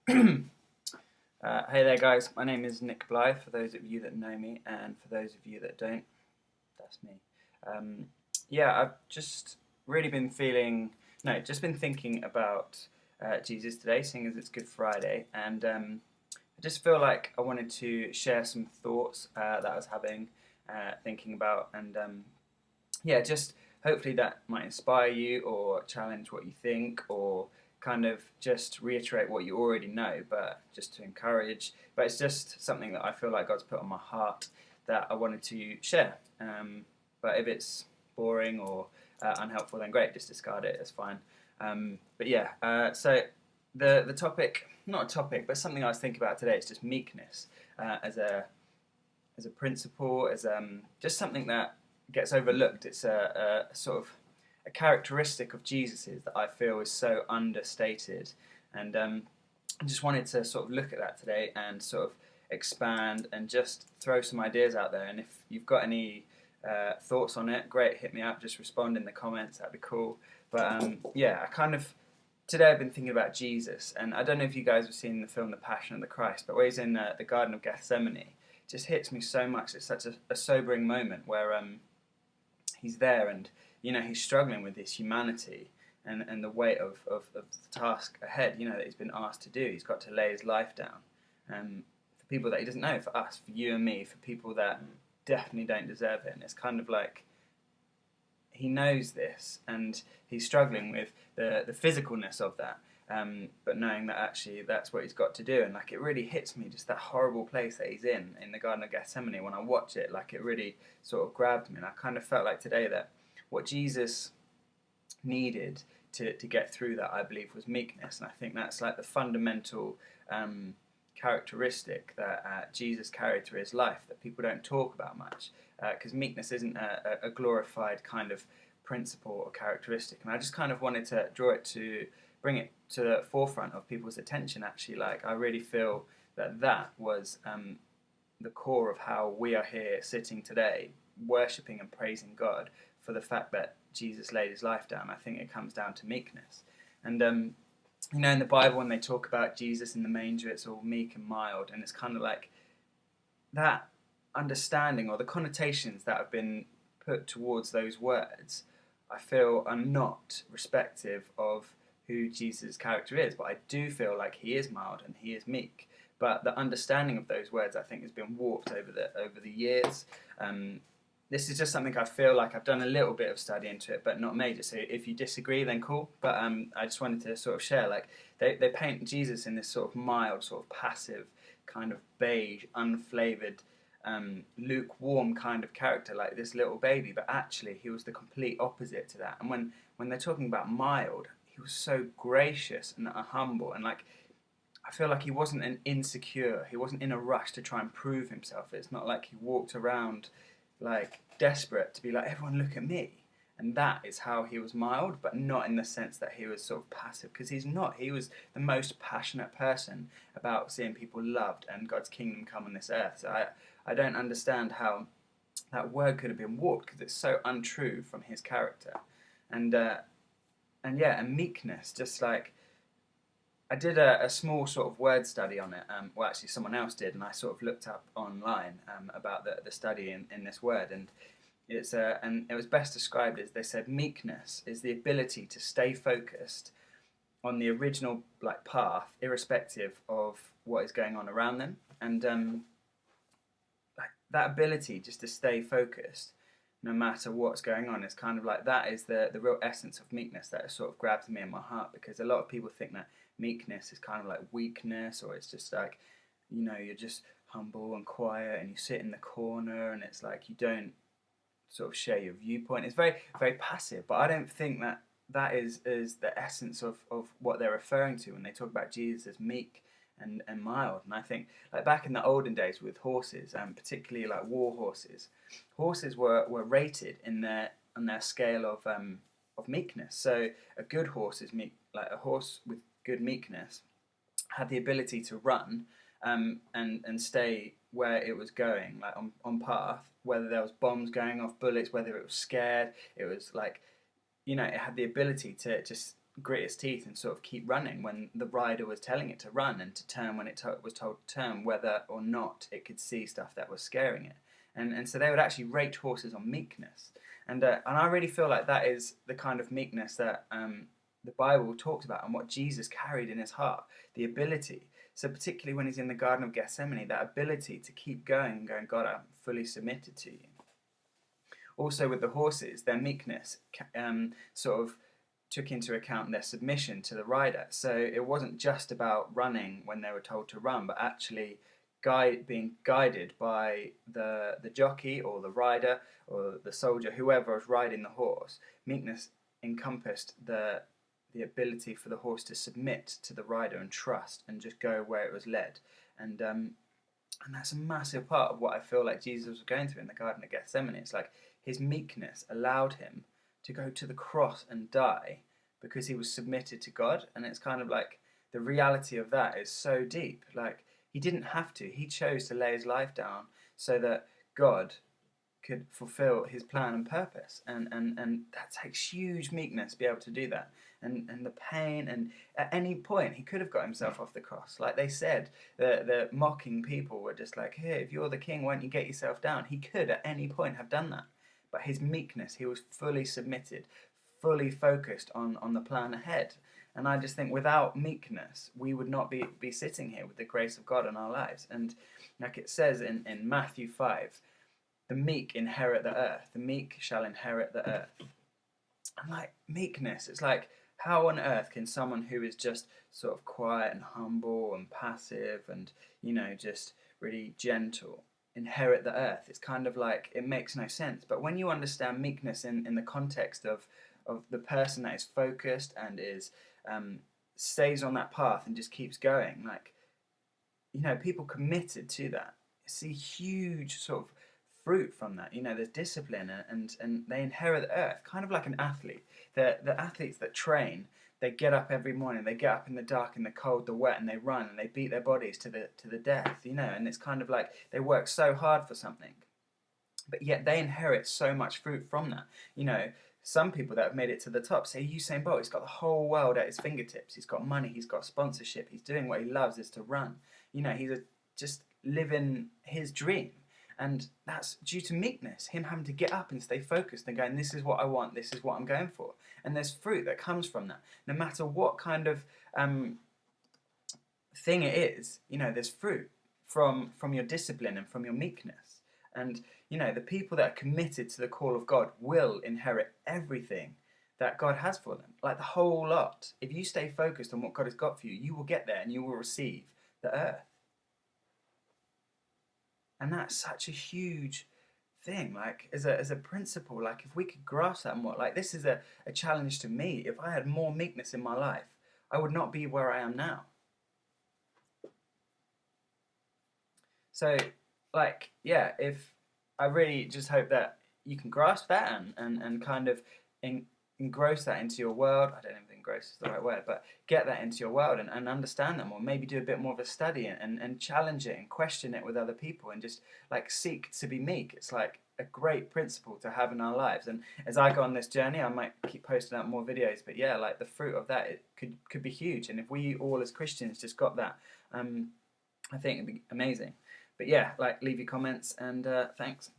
Hey there, guys. My name is Nick Blythe, for those of you that know me, and for those of you that don't, that's me. Um, yeah, I've just really been feeling, no, just been thinking about Jesus today, seeing as it's Good Friday, and I just feel like I wanted to share some thoughts that I was having, thinking about, and yeah, just hopefully that might inspire you or challenge what you think or kind of just reiterate what you already know, but just to encourage. But it's just something that I feel like God's put on my heart that I wanted to share. But if it's boring or unhelpful, then great, just discard it. It's fine. But yeah, so the topic, not a topic, but something I was thinking about today is just meekness as a principle, as just something that gets overlooked. It's a sort of a characteristic of Jesus's that I feel is so understated, and I just wanted to sort of look at that today and sort of expand and just throw some ideas out there. And if you've got any thoughts on it, great, hit me up. Just respond in the comments. That'd be cool. But yeah, I kind of today I've been thinking about Jesus, and I don't know if you guys have seen the film The Passion of the Christ, but where he's in the Garden of Gethsemane, it just hits me so much. It's such a sobering moment where he's there and he's struggling with his humanity and the weight of the task ahead, that he's been asked to do. He's got to lay his life down for people that he doesn't know, for us, for you and me, for people that definitely don't deserve it. And it's kind of like he knows this and he's struggling with the physicalness of that, but knowing that actually that's what he's got to do. And like it really hits me, just that horrible place that he's in the Garden of Gethsemane. When I watch it, like it really sort of grabbed me, and I kind of felt like today that what Jesus needed to get through that, I believe, was meekness. And I think that's like the fundamental characteristic that Jesus carried through his life that people don't talk about much, because meekness isn't a glorified kind of principle or characteristic. And I just kind of wanted to bring it to the forefront of people's attention. Actually, like I really feel that was the core of how we are here sitting today, worshipping and praising God for the fact that Jesus laid his life down. I think it comes down to meekness. And in the Bible, when they talk about Jesus in the manger, it's all meek and mild, and it's kind of like that understanding or the connotations that have been put towards those words, I feel are not respective of who Jesus' character is. But I do feel like he is mild and he is meek. But the understanding of those words, I think, has been warped over the years. This is just something I feel like I've done a little bit of study into it, but not major. So if you disagree, then cool. But I just wanted to sort of share, like, they paint Jesus in this sort of mild, sort of passive, kind of beige, unflavoured, lukewarm kind of character, like this little baby. But actually, he was the complete opposite to that. And when they're talking about mild, he was so gracious and humble. And, like, I feel like he wasn't an insecure. He wasn't in a rush to try and prove himself. It's not like he walked around like desperate to be like, everyone look at me. And that is how he was mild, but not in the sense that he was sort of passive, because he's not. He was the most passionate person about seeing people loved and God's kingdom come on this earth. So I don't understand how that word could have been warped, because it's so untrue from his character. And yeah, and meekness, just like I did a small sort of word study on it. Well, actually, someone else did, and I sort of looked up online about the study in this word, and it was best described as, they said, meekness is the ability to stay focused on the original like path, irrespective of what is going on around them, and like that ability just to stay focused no matter what's going on is kind of like, that is the real essence of meekness that has sort of grabbed me in my heart. Because a lot of people think that meekness is kind of like weakness, or it's just like, you're just humble and quiet and you sit in the corner and it's like you don't sort of share your viewpoint. It's very, very passive. But I don't think that that is the essence of what they're referring to when they talk about Jesus as meek and mild. And I think, like, back in the olden days with horses, and particularly like war horses, horses were rated in their on their scale of meekness. So a good horse is meek, like a horse with good meekness had the ability to run and stay where it was going, like on path, whether there was bombs going off, bullets, whether it was scared. It was like, it had the ability to just grit its teeth and sort of keep running when the rider was telling it to run, and to turn when it was told to turn, whether or not it could see stuff that was scaring it. And so they would actually rate horses on meekness. And I really feel like that is the kind of meekness that the Bible talks about, and what Jesus carried in his heart, the ability. So particularly when he's in the Garden of Gethsemane, that ability to keep going and going, God, I'm fully submitted to you. Also with the horses, their meekness sort of took into account their submission to the rider. So it wasn't just about running when they were told to run, but actually being guided by the jockey or the rider or the soldier, whoever was riding the horse. Meekness encompassed the ability for the horse to submit to the rider and trust and just go where it was led. And that's a massive part of what I feel like Jesus was going through in the Garden of Gethsemane. It's like his meekness allowed him to go to the cross and die because he was submitted to God. And it's kind of like the reality of that is so deep. Like, he didn't have to. He chose to lay his life down so that God could fulfill his plan and purpose. And that takes huge meekness to be able to do that. And the pain, and at any point he could have got himself off the cross. Like they said, the mocking people were just like, hey, if you're the king, why don't you get yourself down? He could at any point have done that. But his meekness, he was fully submitted, fully focused on the plan ahead. And I just think without meekness, we would not be sitting here with the grace of God in our lives. And like it says in Matthew 5, the meek inherit the earth. The meek shall inherit the earth. And like meekness, it's like, how on earth can someone who is just sort of quiet and humble and passive and, just really gentle inherit the earth? It's kind of like, it makes no sense. But when you understand meekness in the context of the person that is focused and is stays on that path and just keeps going, like, people committed to that see huge sort of fruit from that. There's discipline and they inherit the earth, kind of like an athlete. The athletes that train, they get up every morning, they get up in the dark, in the cold, the wet, and they run and they beat their bodies to the death, and it's kind of like they work so hard for something, but yet they inherit so much fruit from that. Some people that have made it to the top, say Usain Bolt, he's got the whole world at his fingertips. He's got money, he's got sponsorship, he's doing what he loves, is to run. He's just living his dream. And that's due to meekness, him having to get up and stay focused and going, this is what I want, this is what I'm going for. And there's fruit that comes from that. No matter what kind of thing it is, there's fruit from your discipline and from your meekness. And, the people that are committed to the call of God will inherit everything that God has for them. Like the whole lot. If you stay focused on what God has got for you, you will get there and you will receive the earth. And that's such a huge thing, like as a principle. Like if we could grasp that more, like this is a challenge to me. If I had more meekness in my life, I would not be where I am now. So if I really just hope that you can grasp that and kind of engross that into your world. I don't even think engross is the right word, but get that into your world and understand them, or maybe do a bit more of a study and challenge it and question it with other people and just like seek to be meek. It's like a great principle to have in our lives. And as I go on this journey, I might keep posting out more videos, but yeah, like the fruit of that, it could be huge. And if we all as Christians just got that, I think it'd be amazing. But yeah, like leave your comments and thanks.